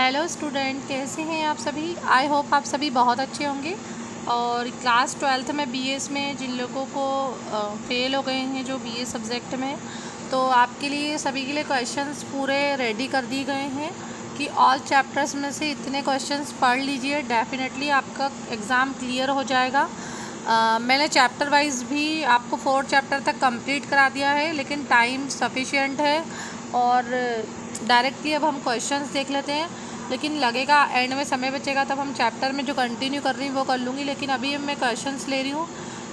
Hello student, कैसे हैं आप सभी। आई होप आप सभी बहुत अच्छे होंगे। और क्लास 12th में बीएस में जिन लोगों को फेल हो गए हैं जो बीए सब्जेक्ट में, तो आपके लिए सभी के लिए क्वेश्चंस पूरे रेडी कर दिए गए हैं कि ऑल चैप्टर्स में से इतने क्वेश्चंस पढ़ लीजिए, डेफिनेटली आपका एग्ज़ाम क्लियर हो जाएगा। मैंने चैप्टर वाइज भी आपको 4 चैप्टर तक कंप्लीट करा दिया है, लेकिन टाइम सफिशिएंट है और डायरेक्टली अब हम क्वेश्चंस देख लेते हैं। लेकिन लगेगा एंड में समय बचेगा तब हम चैप्टर में जो कंटिन्यू कर रही हूँ वो कर लूँगी, लेकिन अभी मैं क्वेश्चंस ले रही हूँ।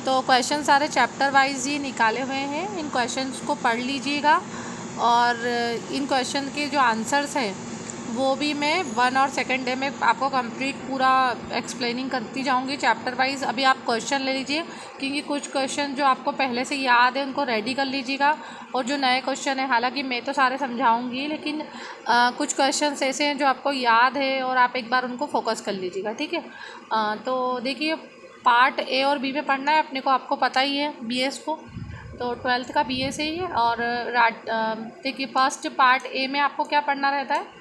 तो क्वेश्चन सारे चैप्टर वाइज ही निकाले हुए हैं, इन क्वेश्चंस को पढ़ लीजिएगा और इन क्वेश्चन के जो आंसर्स हैं वो भी मैं 1 और 2nd डे में आपको कंप्लीट पूरा एक्सप्लेनिंग करती जाऊंगी चैप्टर वाइज। अभी आप क्वेश्चन ले लीजिए, क्योंकि कुछ क्वेश्चन जो आपको पहले से याद है उनको रेडी कर लीजिएगा, और जो नए क्वेश्चन है, हालांकि मैं तो सारे समझाऊंगी, लेकिन कुछ क्वेश्चन ऐसे हैं जो आपको याद है और आप एक बार उनको फोकस कर लीजिएगा, ठीक है। तो देखिए, पार्ट ए और बी में पढ़ना है अपने को, आपको पता ही है बीएस को, तो 12th का बीएस ही है। और देखिए, फर्स्ट पार्ट ए में आपको क्या पढ़ना रहता है।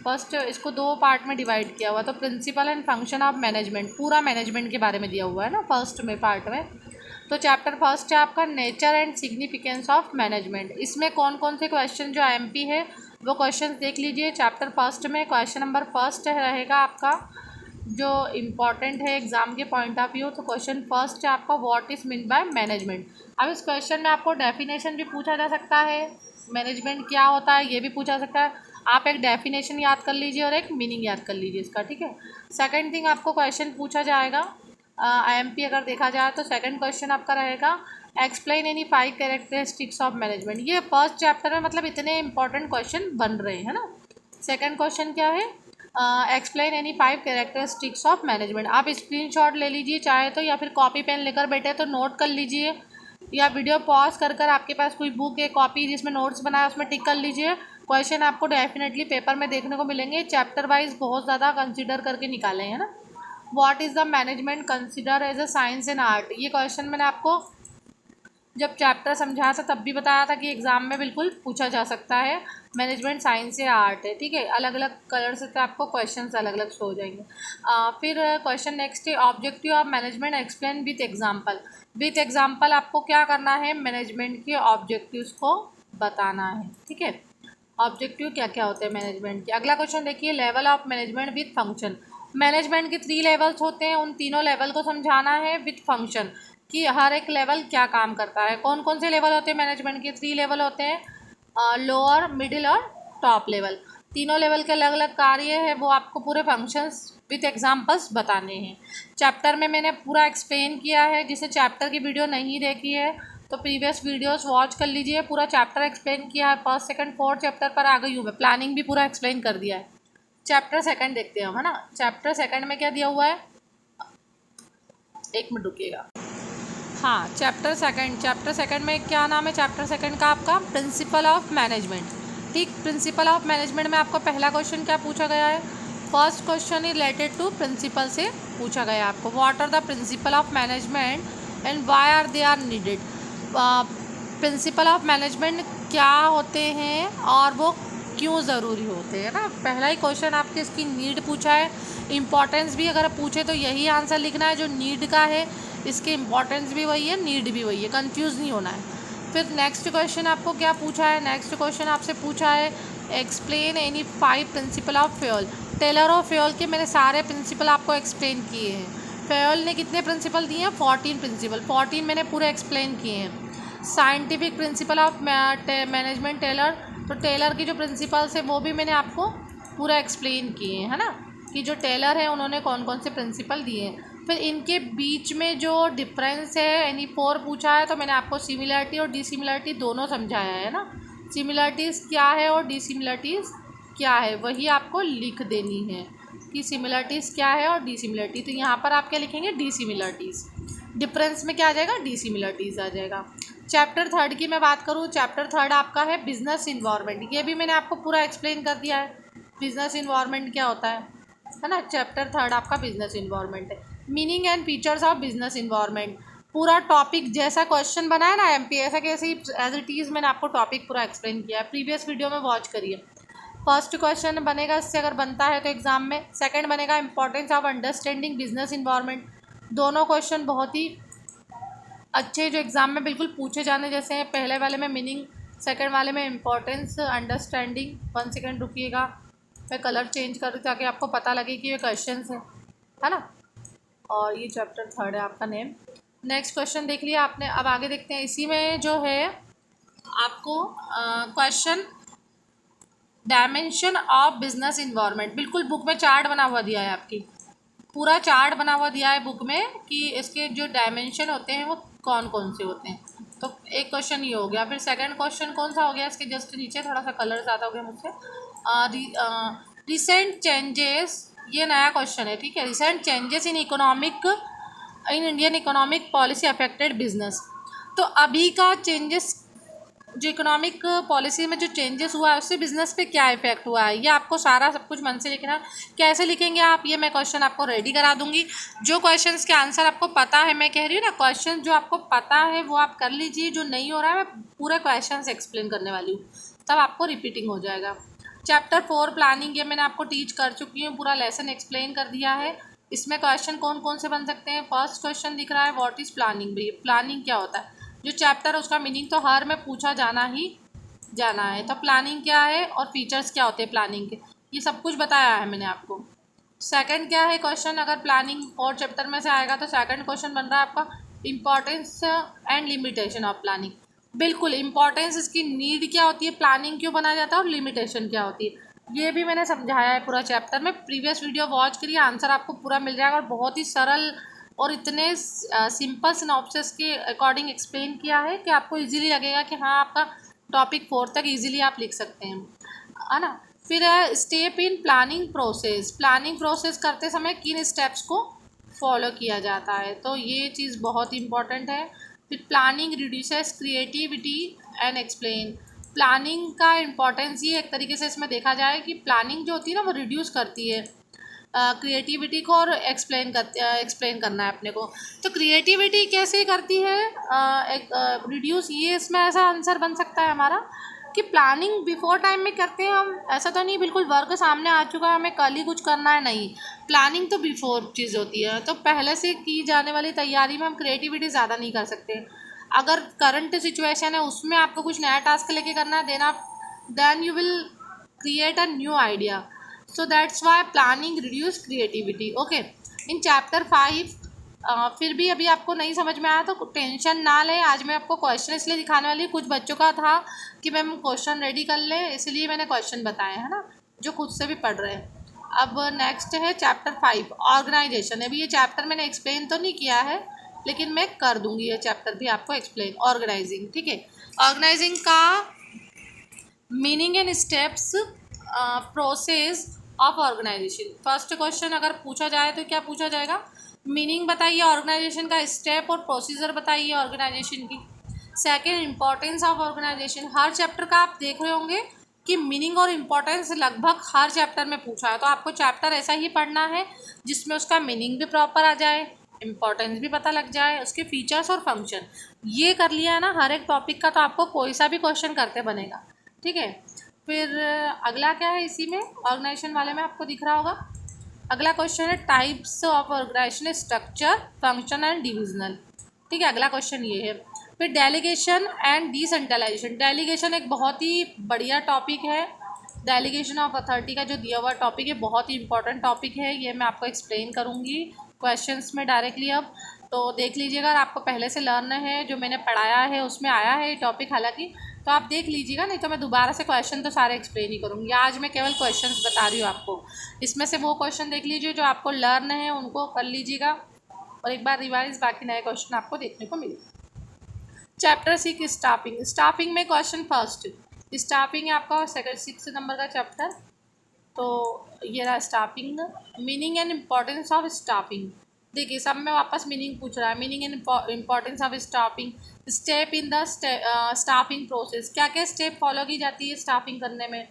फर्स्ट इसको 2 पार्ट में डिवाइड किया हुआ, तो principle and function of management, पूरा मैनेजमेंट के बारे में दिया हुआ है ना फर्स्ट में पार्ट में। तो चैप्टर फर्स्ट है आपका nature and significance of management. इसमें कौन कौन से क्वेश्चन जो एमपी है वो क्वेश्चन देख लीजिए। चैप्टर फर्स्ट में क्वेश्चन नंबर फर्स्ट रहेगा आपका जो इम्पॉर्टेंट है एग्जाम के पॉइंट ऑफ व्यू। तो क्वेश्चन फर्स्ट है आपका, what is mean by management. अब इस क्वेश्चन में आपको डेफिनेशन भी पूछा जा सकता है, मैनेजमेंट क्या होता है ये भी पूछा जा सकता है। आप एक डेफिनेशन याद कर लीजिए और एक मीनिंग याद कर लीजिए इसका, ठीक है। सेकंड थिंग आपको क्वेश्चन पूछा जाएगा आईएमपी अगर देखा जाए तो सेकंड क्वेश्चन आपका रहेगा, explain any 5 characteristics of management. ये फर्स्ट चैप्टर में मतलब इतने इंपॉर्टेंट क्वेश्चन बन रहे हैं ना। सेकंड क्वेश्चन क्या है, explain any 5 characteristics of management. आप स्क्रीनशॉट ले लीजिए चाहे तो, या फिर कॉपी पेन लेकर बैठे तो नोट कर लीजिए, या वीडियो पॉज कर आपके पास कोई बुक है, कॉपी जिसमें नोट्स बनाए उसमें टिक कर लीजिए। क्वेश्चन आपको डेफिनेटली पेपर में देखने को मिलेंगे, चैप्टर वाइज बहुत ज़्यादा कंसिडर करके निकाले हैं ना। What is the management consider as a science and art. ये क्वेश्चन मैंने आपको जब चैप्टर समझाया था तब भी बताया था कि एग्ज़ाम में बिल्कुल पूछा जा सकता है। मैनेजमेंट साइंस या आर्ट है, ठीक है। अलग अलग कलर से तो आपको क्वेश्चंस अलग अलग शो हो जाएंगे। फिर क्वेश्चन नेक्स्ट है, objective of management explain with example. With example आपको क्या करना है, मैनेजमेंट के ऑब्जेक्टिव्स को बताना है, ठीक है। ऑब्जेक्टिव क्या क्या होते हैं मैनेजमेंट के। अगला क्वेश्चन देखिए, level of management with function. Management के 3 लेवल्स होते हैं, उन तीनों लेवल को समझाना है विथ फंक्शन कि हर एक लेवल क्या काम करता है। कौन कौन से लेवल होते हैं मैनेजमेंट के, 3 लेवल होते हैं, लोअर, मिडिल और टॉप लेवल। तीनों लेवल के अलग अलग कार्य है, वो आपको पूरे फंक्शंस विथ एग्जांपल्स बताने हैं। चैप्टर में मैंने पूरा एक्सप्लेन किया है, जिसे चैप्टर की वीडियो नहीं देखी है तो प्रीवियस वीडियोस वॉच कर लीजिए, पूरा चैप्टर एक्सप्लेन किया है। फर्स्ट सेकंड फोर्थ चैप्टर पर आ गई हूँ मैं, प्लानिंग भी पूरा एक्सप्लेन कर दिया है। चैप्टर सेकंड देखते हैं हम, है ना। चैप्टर सेकंड में क्या दिया हुआ है, एक मिनट रुकिएगा। हाँ, चैप्टर सेकंड में क्या नाम है चैप्टर सेकंड का आपका, प्रिंसिपल ऑफ मैनेजमेंट, ठीक। प्रिंसिपल ऑफ मैनेजमेंट में आपका पहला क्वेश्चन क्या पूछा गया है, first question is related to principle से पूछा गया है आपको। What are the principle of management and why are they are needed. Principle of management क्या होते हैं और वो क्यों ज़रूरी होते हैं ना। पहला ही क्वेश्चन आपके इसकी नीड पूछा है, इम्पॉर्टेंस भी अगर पूछे तो यही आंसर लिखना है जो नीड का है, इसके इम्पॉर्टेंस भी वही है, नीड भी वही है, कंफ्यूज नहीं होना है। फिर नेक्स्ट क्वेश्चन आपको क्या पूछा है, नेक्स्ट क्वेश्चन आपसे पूछा है, explain any 5 principle of Fayol. Taylor of Fayol के मैंने सारे प्रिंसिपल आपको एक्सप्लेन किए हैं। फ्यूल ने कितने प्रिंसिपल दिए हैं, 14 प्रिंसिपल, 14 मैंने पूरे एक्सप्लेन किए हैं। Scientific principle of management Taylor, तो टेलर की जो प्रिंसिपल्स है वो भी मैंने आपको पूरा एक्सप्लेन किए हैं, है ना, कि जो टेलर है उन्होंने कौन कौन से प्रिंसिपल दिए हैं। फिर इनके बीच में जो डिफरेंस है, यानी 4 पूछा है, तो मैंने आपको सिमिलरिटी और डिसिमिलरिटी दोनों समझाया है ना। सिमिलरिटीज़ क्या है और डिसिमिलरिटीज़ क्या है, वही आपको लिख देनी है कि सिमिलरिटीज़ क्या है और डिसिमिलरिटी। तो यहाँ पर आप क्या लिखेंगे, डिसिमिलरिटीज़। डिफरेंस में क्या आ जाएगा, डिसिमिलरिटीज़ आ जाएगा। चैप्टर थर्ड की मैं बात करूँ, चैप्टर थर्ड आपका है बिजनेस इन्वायरमेंट। ये भी मैंने आपको पूरा एक्सप्लेन कर दिया है, बिजनेस इन्वायरमेंट क्या होता है ना। चैप्टर थर्ड आपका बिजनेस इन्वायरमेंट है। Meaning and features of business environment, पूरा टॉपिक जैसा क्वेश्चन बना है ना एमपी, ऐसा कैसे एज इट इज़ मैंने आपको टॉपिक पूरा एक्सप्लेन किया है, प्रीवियस वीडियो में वॉच करिए। फर्स्ट क्वेश्चन बनेगा इससे अगर बनता है तो एग्ज़ाम में। सेकंड बनेगा importance of understanding business environment. दोनों क्वेश्चन बहुत ही अच्छे जो एग्ज़ाम में बिल्कुल पूछे जाने जैसे हैं। पहले वाले में मीनिंग, सेकंड वाले में इंपॉर्टेंस अंडरस्टैंडिंग। 1 सेकेंड रुकिएगा, मैं कलर चेंज कर रही ताकि आपको पता लगे कि ये क्वेश्चन है ना। और ये चैप्टर 3 है आपका नेम। नेक्स्ट क्वेश्चन देख लिया आपने, अब आगे देखते हैं। इसी में जो है आपको question dimension of business environment, बिल्कुल बुक में चार्ट बना हुआ दिया है, आपकी पूरा चार्ट बना हुआ दिया है बुक में कि इसके जो डायमेंशन होते हैं वो कौन कौन से होते हैं। तो एक क्वेश्चन ये हो गया। फिर सेकंड क्वेश्चन कौन सा हो गया, इसके जस्ट नीचे थोड़ा सा कलर ज़्यादा हो गया मुझसे। रिसेंट चेंजेस, ये नया क्वेश्चन है, ठीक है। Recent changes in Indian economic policy affected business. तो अभी का चेंजेस, जो इकोनॉमिक पॉलिसी में जो चेंजेस हुआ है उससे बिजनेस पे क्या इफेक्ट हुआ है, ये आपको सारा सब कुछ मन से लिखना। कैसे लिखेंगे आप, ये मैं क्वेश्चन आपको रेडी करा दूंगी। जो क्वेश्चंस के आंसर आपको पता है, मैं कह रही हूँ ना, क्वेश्चन जो आपको पता है वो आप कर लीजिए। जो नहीं हो रहा है मैं पूरे क्वेश्चन एक्सप्लेन करने वाली हूँ, तब आपको रिपीटिंग हो जाएगा। चैप्टर 4 प्लानिंग, ये मैंने आपको टीच कर चुकी हूँ, पूरा लेसन एक्सप्लेन कर दिया है। इसमें क्वेश्चन कौन कौन से बन सकते हैं। फर्स्ट क्वेश्चन दिख रहा है, व्हाट इज़ प्लानिंग। भाई प्लानिंग क्या होता है, जो चैप्टर है उसका मीनिंग तो हर में पूछा जाना ही जाना है। तो प्लानिंग क्या है और फीचर्स क्या होते हैं प्लानिंग के, ये सब कुछ बताया है मैंने आपको। सेकंड क्या है क्वेश्चन, अगर प्लानिंग 4 चैप्टर में से आएगा तो सेकंड क्वेश्चन बन रहा है आपका importance and limitation of planning. बिल्कुल इंपॉर्टेंस, इसकी नीड क्या होती है, प्लानिंग क्यों बनाया जाता है, और लिमिटेशन क्या होती है, ये भी मैंने समझाया है पूरा चैप्टर में। प्रीवियस वीडियो वॉच करिए, आंसर आपको पूरा मिल जाएगा। और बहुत ही सरल और इतने सिंपल सिनॉप्सिस के अकॉर्डिंग एक्सप्लेन किया है कि आपको इजीली लगेगा कि हाँ आपका टॉपिक 4 तक इजीली आप लिख सकते हैं, है ना। फिर है step in planning process. Planning process करते समय किन स्टेप्स को फॉलो किया जाता है, तो ये चीज़ बहुत इंपॉर्टेंट है। फिर planning reduces creativity and explain. Planning का इम्पोर्टेंस ये एक तरीके से इसमें देखा जाए कि प्लानिंग जो होती है ना वो रिड्यूस करती है क्रिएटिविटी को, और एक्सप्लेन करना है अपने को। तो क्रिएटिविटी कैसे करती है एक रिड्यूस, ये इसमें ऐसा आंसर बन सकता है हमारा कि प्लानिंग बिफोर टाइम में करते हैं हम, ऐसा तो नहीं बिल्कुल वर्क सामने आ चुका है हमें कल ही कुछ करना है, नहीं। प्लानिंग तो बिफोर चीज़ होती है, तो पहले से की जाने वाली तैयारी में हम क्रिएटिविटी ज़्यादा नहीं कर सकते। अगर करंट सिचुएशन है उसमें आपको कुछ नया टास्क लेके करना है, then you will create a new idea. So that's why planning reduce creativity. Okay, in chapter 5 फिर भी अभी आपको नहीं समझ में आया तो टेंशन ना लें। आज मैं आपको क्वेश्चन इसलिए दिखाने वाली, कुछ बच्चों का था कि मैम क्वेश्चन रेडी कर ले, इसलिए मैंने क्वेश्चन बताए हैं ना, जो खुद से भी पढ़ रहे हैं। अब नेक्स्ट है चैप्टर 5 ऑर्गेनाइजेशन। अभी ये चैप्टर मैंने एक्सप्लेन तो नहीं किया है, लेकिन मैं कर दूंगी ये चैप्टर भी आपको एक्सप्लेन। ऑर्गेनाइजिंग, ठीक है। ऑर्गेनाइजिंग का meaning and steps, process of organisation. First question अगर पूछा जाए तो क्या पूछा जाएगा, मीनिंग बताइए ऑर्गेनाइजेशन का, स्टेप और प्रोसीजर बताइए ऑर्गेनाइजेशन की। Second, importance of organisation. हर चैप्टर का आप देख रहे होंगे कि मीनिंग और इम्पोर्टेंस लगभग हर चैप्टर में पूछा है, तो आपको चैप्टर ऐसा ही पढ़ना है जिसमें उसका मीनिंग भी प्रॉपर आ जाए, इम्पोर्टेंस भी पता लग जाए, उसके फीचर्स और फंक्शन। ये कर लिया है ना हर एक टॉपिक का, तो आपको कोई सा भी क्वेश्चन करते बनेगा, ठीक है। फिर अगला क्या है, इसी में ऑर्गेनाइजेशन वाले में आपको दिख रहा होगा, अगला क्वेश्चन है types of organisation, structure, function and divisional, ठीक है। अगला क्वेश्चन ये है। फिर डेलीगेशन एंड डिसेंट्रलाइजेशन। डेलीगेशन एक बहुत ही बढ़िया टॉपिक है। डेलीगेशन ऑफ अथॉरिटी का जो दिया हुआ टॉपिक है बहुत ही इंपॉर्टेंट टॉपिक है, ये मैं आपको एक्सप्लेन करूँगी क्वेश्चंस में डायरेक्टली। अब तो देख लीजिएगा, अगर आपको पहले से लर्न है, जो मैंने पढ़ाया है उसमें आया है ये टॉपिक हालांकि, तो आप देख लीजिएगा, नहीं तो मैं दोबारा से क्वेश्चन तो सारे एक्सप्लेन ही करूँगी। आज मैं केवल क्वेश्चंस बता रही हूँ आपको, इसमें से वो क्वेश्चन देख लीजिए जो आपको लर्न है उनको कर लीजिएगा, और एक बार रिवाइज, बाकी नए क्वेश्चन आपको देखने को मिलेगा। Chapter 6 staffing. स्टाफिंग में क्वेश्चन फर्स्ट, स्टाफिंग है आपका 6 नंबर का चैप्टर। तो ये रहा staffing, meaning and importance of staffing. देखिए सब में वापस मीनिंग पूछ रहा है, meaning and importance of staffing. Step in the staffing process, क्या क्या स्टेप फॉलो की जाती है स्टाफिंग करने में।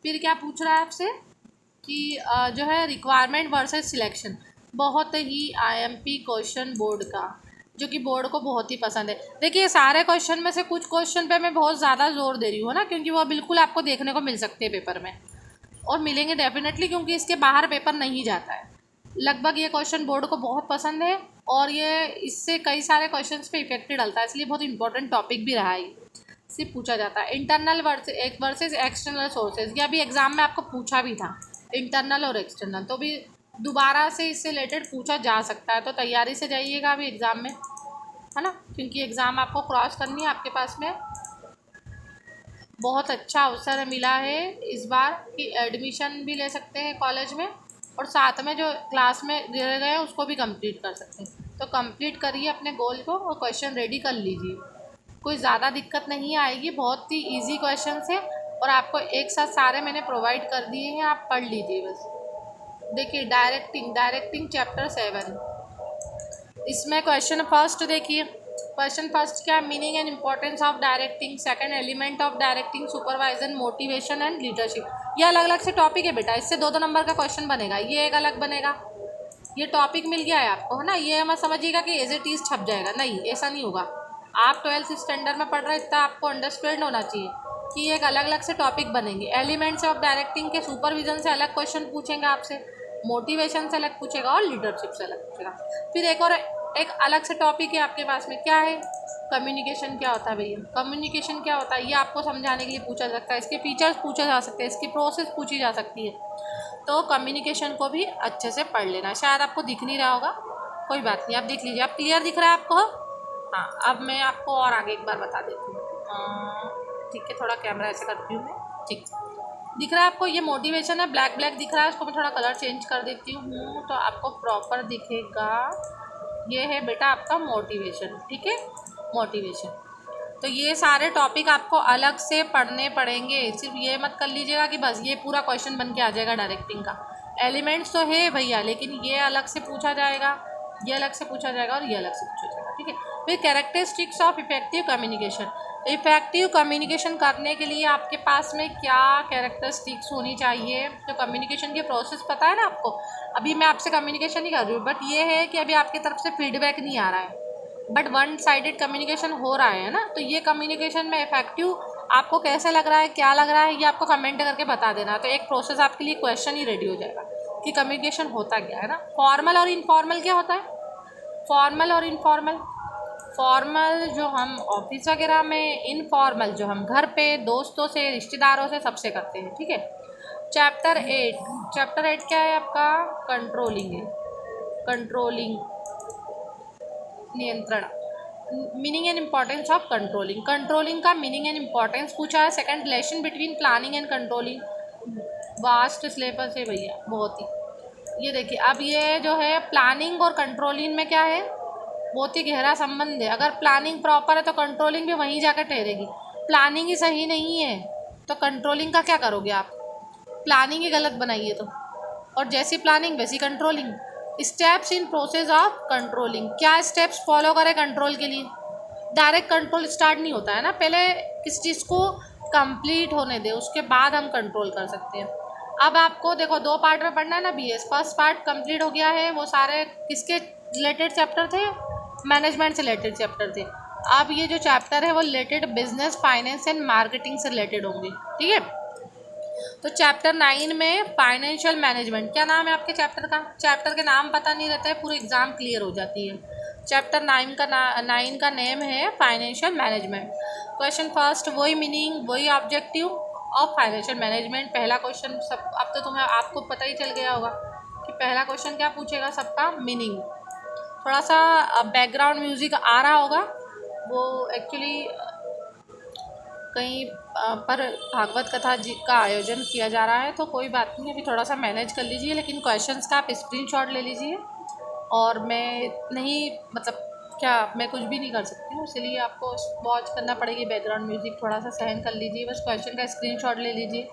फिर क्या पूछ रहा है आपसे कि जो है रिक्वायरमेंट वर्सेस सिलेक्शन, बहुत ही आईएमपी क्वेश्चन बोर्ड का, जो कि बोर्ड को बहुत ही पसंद है। देखिए सारे क्वेश्चन में से कुछ क्वेश्चन पे मैं बहुत ज़्यादा जोर दे रही हूँ ना, क्योंकि वो बिल्कुल आपको देखने को मिल सकते हैं पेपर में, और मिलेंगे डेफिनेटली, क्योंकि इसके बाहर पेपर नहीं जाता है। लगभग ये क्वेश्चन बोर्ड को बहुत पसंद है और ये इससे कई सारे क्वेश्चंस पे इफेक्ट डालता है, इसलिए बहुत इंपॉर्टेंट टॉपिक भी रहा है। से पूछा जाता है इंटरनल वर्सेस एक्सटर्नल सोर्सेज। ये अभी एग्जाम में आपको पूछा भी था, इंटरनल और एक्सटर्नल, तो भी दोबारा से इससे रिलेटेड पूछा जा सकता है। तो तैयारी से जाइएगा अभी एग्ज़ाम में, है ना, क्योंकि एग्ज़ाम आपको क्रॉस करनी है। आपके पास में बहुत अच्छा अवसर मिला है इस बार कि एडमिशन भी ले सकते हैं कॉलेज में, और साथ में जो क्लास में दे गए हैं उसको भी कंप्लीट कर सकते हैं। तो कंप्लीट करिए अपने गोल को और क्वेश्चन रेडी कर लीजिए। कोई ज़्यादा दिक्कत नहीं आएगी, बहुत ही इजी क्वेश्चन है और आपको एक साथ सारे मैंने प्रोवाइड कर दिए हैं, आप पढ़ लीजिए बस। देखिए डायरेक्टिंग चैप्टर 7, इसमें क्वेश्चन फर्स्ट देखिए। क्वेश्चन फर्स्ट क्या, meaning and importance of directing. Second, element of directing, supervision, motivation and leadership. ये अलग अलग से टॉपिक है बेटा, इससे दो नंबर का क्वेश्चन बनेगा, ये एक अलग बनेगा। ये टॉपिक मिल गया है आपको, है ना। ये मत समझिएगा कि एज इट इज़ छप जाएगा, नहीं, ऐसा नहीं होगा। आप 12th स्टैंडर्ड में पढ़ रहे हैं, इतना आपको अंडरस्टैंड होना चाहिए कि एक अलग अलग से टॉपिक बनेंगे। एलिमेंट्स ऑफ डायरेक्टिंग के सुपरविजन से अलग क्वेश्चन पूछेंगे आपसे, मोटिवेशन से अलग पूछेगा और लीडरशिप से अलग पूछेगा। फिर एक अलग से टॉपिक है आपके पास में, क्या है, कम्युनिकेशन। क्या होता है भैया, कम्युनिकेशन क्या होता है, ये आपको समझाने के लिए पूछा जा सकता है। इसके फीचर्स पूछे जा सकते हैं, इसकी प्रोसेस पूछी जा सकती है। तो कम्युनिकेशन को भी अच्छे से पढ़ लेना। शायद आपको दिख नहीं रहा होगा, कोई बात नहीं, आप देख लीजिए। आप क्लियर दिख रहा है आपको? हाँ, अब मैं आपको और आगे एक बार बता देती हूँ। ठीक है, थोड़ा कैमरा ऐसे करती हूँ मैं, ठीक दिख रहा है आपको। ये मोटिवेशन है, ब्लैक ब्लैक दिख रहा है, उसको मैं थोड़ा कलर चेंज कर देती हूँ तो आपको प्रॉपर दिखेगा। ये है बेटा आपका मोटिवेशन, ठीक है, मोटिवेशन। तो ये सारे टॉपिक आपको अलग से पढ़ने पड़ेंगे, सिर्फ ये मत कर लीजिएगा कि बस ये पूरा क्वेश्चन बन के आ जाएगा डायरेक्टिंग का। एलिमेंट्स तो है भैया, लेकिन ये अलग से पूछा जाएगा, ये अलग से पूछा जाएगा और ये अलग से पूछा जाएगा, ठीक है। फिर characteristics of effective communication. Effective communication करने के लिए आपके पास में क्या कैरेक्टरिस्टिक्स होनी चाहिए। तो कम्युनिकेशन की प्रोसेस पता है ना आपको, अभी मैं आपसे कम्युनिकेशन नहीं कर रही हूँ, बट ये है कि अभी आपकी तरफ से फीडबैक नहीं आ रहा है, बट वन साइडेड कम्युनिकेशन हो रहा है ना। तो ये कम्युनिकेशन में इफेक्टिव आपको कैसे लग रहा है, क्या लग रहा है, ये आपको कमेंट करके बता देना। तो एक प्रोसेस आपके लिए क्वेश्चन ही रेडी हो जाएगा कि कम्युनिकेशन होता क्या है ना। फॉर्मल और इनफॉर्मल क्या होता है, फॉर्मल और इनफॉर्मल। फॉर्मल जो हम ऑफिस वगैरह में, इनफॉर्मल जो हम घर पे दोस्तों से, रिश्तेदारों से, सबसे करते हैं, ठीक है। चैप्टर 8 क्या है आपका, कंट्रोलिंग है, कंट्रोलिंग, नियंत्रण। Meaning and importance of controlling, controlling का मीनिंग एंड इम्पॉर्टेंस पूछा है। Second, relation between planning and controlling. Vast syllabus है भैया, बहुत ही। ये देखिए, अब ये जो है प्लानिंग और कंट्रोलिंग में क्या है, बहुत ही गहरा संबंध है। अगर प्लानिंग प्रॉपर है तो कंट्रोलिंग भी वहीं जाकर ठहरेगी। प्लानिंग ही सही नहीं है तो कंट्रोलिंग का क्या करोगे आप, प्लानिंग ही गलत बनाइए तो, और जैसी प्लानिंग वैसी controlling. Steps in process of controlling, क्या स्टेप्स फॉलो करें कंट्रोल के लिए। डायरेक्ट कंट्रोल स्टार्ट नहीं होता है ना, पहले किसी चीज़ को कंप्लीट होने दे, उसके बाद हम कंट्रोल कर सकते हैं। अब आपको देखो 2 पार्ट में पढ़ना है ना बीएस। फर्स्ट पार्ट कंप्लीट हो गया है, वो सारे किसके रिलेटेड चैप्टर थे, मैनेजमेंट से रिलेटेड चैप्टर थे। अब ये जो चैप्टर है वो related business, finance and marketing से रिलेटेड होंगे, ठीक है। तो चैप्टर 9 में फाइनेंशियल मैनेजमेंट, क्या नाम है आपके चैप्टर का, चैप्टर के नाम पता नहीं रहता है, पूरी एग्जाम क्लियर हो जाती है। चैप्टर 9 का नेम है फाइनेंशियल मैनेजमेंट। क्वेश्चन फर्स्ट, वही मीनिंग वही ऑब्जेक्टिव ऑफ फाइनेंशियल मैनेजमेंट। पहला क्वेश्चन सब, अब तो आपको पता ही चल गया होगा कि पहला क्वेश्चन क्या पूछेगा, सबका मीनिंग। थोड़ा सा बैकग्राउंड म्यूज़िक आ रहा होगा, वो एक्चुअली कहीं पर भागवत कथा जी का आयोजन किया जा रहा है, तो कोई बात नहीं, अभी थोड़ा सा मैनेज कर लीजिए। लेकिन क्वेश्चंस का आप स्क्रीनशॉट ले लीजिए, और मैं नहीं, मतलब क्या, मैं कुछ भी नहीं कर सकती हूँ, इसलिए आपको वॉच करना पड़ेगी। बैकग्राउंड म्यूज़िक थोड़ा सा सहन कर लीजिए, बस क्वेश्चन का स्क्रीनशॉट ले लीजिए।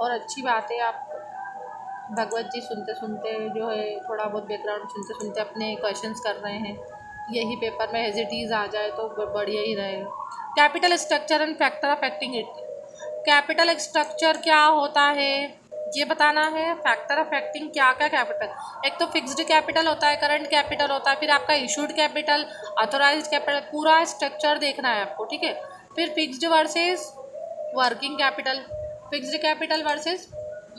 और अच्छी बात है, आप भगवत जी सुनते सुनते जो है, थोड़ा बहुत बैकग्राउंड सुनते सुनते अपने क्वेश्चंस कर रहे हैं। यही पेपर में एज इट इज़ आ जाए तो बढ़िया ही रहेगा। Capital structure and factor affecting it. Capital structure क्या होता है ये बताना है, फैक्टर अफेक्टिंग क्या क्या कैपिटल। एक तो फिक्स्ड कैपिटल होता है, करंट कैपिटल होता है, फिर आपका इशूड कैपिटल, ऑथोराइज्ड कैपिटल, पूरा स्ट्रक्चर देखना है आपको, ठीक है। फिर fixed versus working capital, fixed capital versus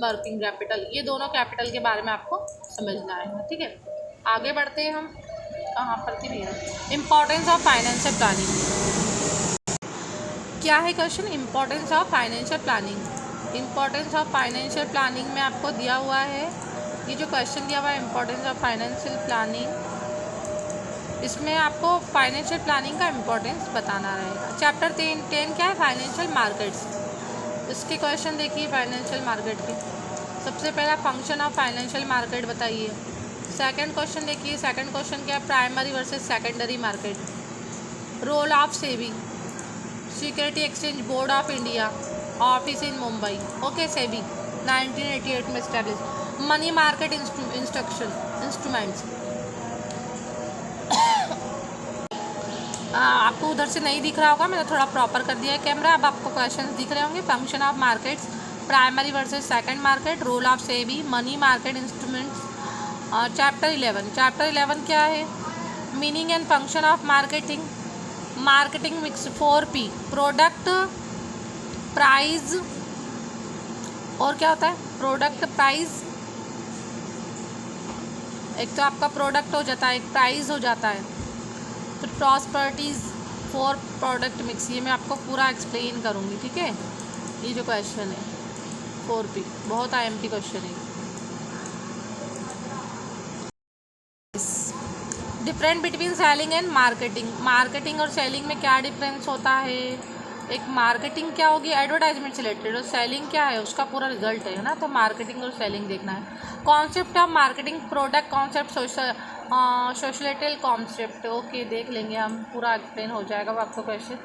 working capital, ये दोनों कैपिटल के बारे में आपको समझना है। ठीक है, आगे बढ़ते हैं हम। कहाँ पर थी भैया? Importance of financial planning. क्या है question? Importance of financial planning. Importance of financial planning में आपको दिया हुआ है, ये जो क्वेश्चन दिया हुआ है इम्पोर्टेंस ऑफ फाइनेंशियल प्लानिंग, इसमें आपको फाइनेंशियल प्लानिंग का इम्पोर्टेंस बताना रहेगा। चैप्टर 10 क्या है? Financial markets. इसके क्वेश्चन देखिए फाइनेंशियल मार्केट के। सबसे पहला फंक्शन ऑफ फाइनेंशियल मार्केट बताइए। सेकंड क्वेश्चन देखिए, सेकंड क्वेश्चन क्या है? Primary versus secondary market. Role of SEBI, security exchange board of India, office in Mumbai. Okay, SEBI 1988 में स्टैब्लिश। Money market instruments. आपको उधर से नहीं दिख रहा होगा, मैंने थोड़ा प्रॉपर कर दिया है कैमरा, अब आपको क्वेश्चंस दिख रहे होंगे। Function of markets, primary versus second market, role of SEBI, money market instruments. Chapter 11 क्या है? Meaning and function of marketing. Marketing mix 4P, product, price, और क्या होता है? Product, price. एक तो आपका प्रोडक्ट हो जाता है, एक प्राइस हो जाता है, फिर प्रॉस्पर्टीज़, 4 प्रोडक्ट मिक्स। ये मैं आपको पूरा एक्सप्लेन करूँगी। ठीक है, ये जो क्वेश्चन है 4P बहुत IMP क्वेश्चन है। Different between selling and marketing. Marketing और सेलिंग में क्या डिफरेंस होता है? एक मार्केटिंग क्या होगी? एडवर्टाइजमेंट से रिलेटेड, और सेलिंग क्या है? उसका पूरा रिजल्ट है ना। तो मार्केटिंग और सेलिंग देखना है। Concept of marketing, product concept, societal concept. Okay, देख लेंगे हम, पूरा एक्सप्लेन हो जाएगा वो आपको question.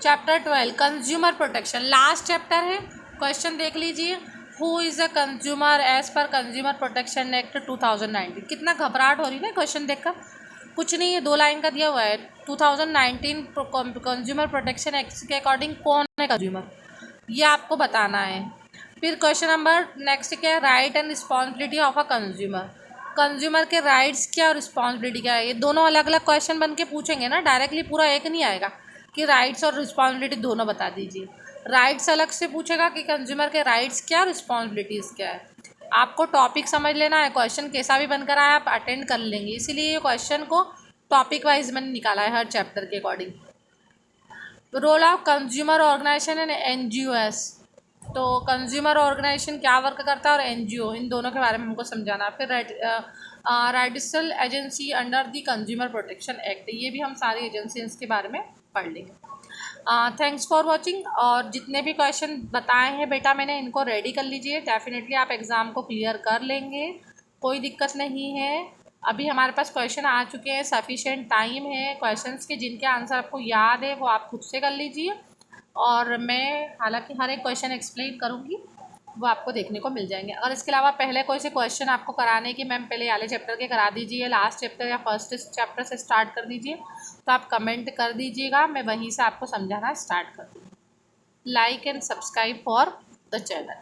Chapter 12 consumer protection, last chapter है। क्वेश्चन देख लीजिए। Who is a consumer as per consumer protection act 2019। कितना घबराहट हो रही है ना क्वेश्चन देखकर। कुछ नहीं है, 2 लाइन का दिया हुआ है। 2019 कंज्यूमर प्रोटेक्शन एक्ट के अकॉर्डिंग कौन है कंज्यूमर, ये आपको बताना है। फिर क्वेश्चन नंबर नेक्स्ट क्या है? Right and responsibility of a consumer. Consumer के राइट्स क्या और रिस्पॉन्सिबिलिटी क्या है? ये दोनों अलग अलग क्वेश्चन बन के पूछेंगे ना, डायरेक्टली पूरा एक नहीं आएगा कि राइट्स और रिस्पॉन्सिबिलिटी दोनों बता दीजिए। राइट्स अलग से पूछेगा कि कंज्यूमर के राइट्स क्या, रिस्पॉन्सिबिलिटीज़ क्या है। आपको टॉपिक समझ लेना है, क्वेश्चन कैसा भी बनकर आए आप अटेंड कर लेंगे, इसीलिए ये क्वेश्चन को टॉपिक वाइज मैंने निकाला है हर चैप्टर के according. Role of consumer organisation and NGOs। तो कंज्यूमर ऑर्गेनाइजेशन क्या वर्क करता है और NGO, इन दोनों के बारे में हमको समझाना। फिर redressal agency under the consumer protection act, ये भी हम सारी एजेंसीज के बारे में पढ़ लेंगे। Thanks for watching. और जितने भी क्वेश्चन बताए हैं बेटा मैंने, इनको रेडी कर लीजिए, डेफिनेटली आप एग्ज़ाम को क्लियर कर लेंगे, कोई दिक्कत नहीं है। अभी हमारे पास क्वेश्चन आ चुके हैं, सफिशेंट टाइम है क्वेश्चंस के, जिनके आंसर आपको याद है वो आप खुद से कर लीजिए, और मैं हालांकि हर एक क्वेश्चन एक्सप्लेन करूँगी, वो आपको देखने को मिल जाएंगे। अगर इसके अलावा पहले कोई से क्वेश्चन आपको कराने की मैम पहले वाले चैप्टर के करा दीजिए, लास्ट चैप्टर या फर्स्ट चैप्टर से स्टार्ट कर दीजिए, तो आप कमेंट कर दीजिएगा, मैं वहीं से आपको समझाना स्टार्ट कर दूँगी। Like and subscribe for the channel.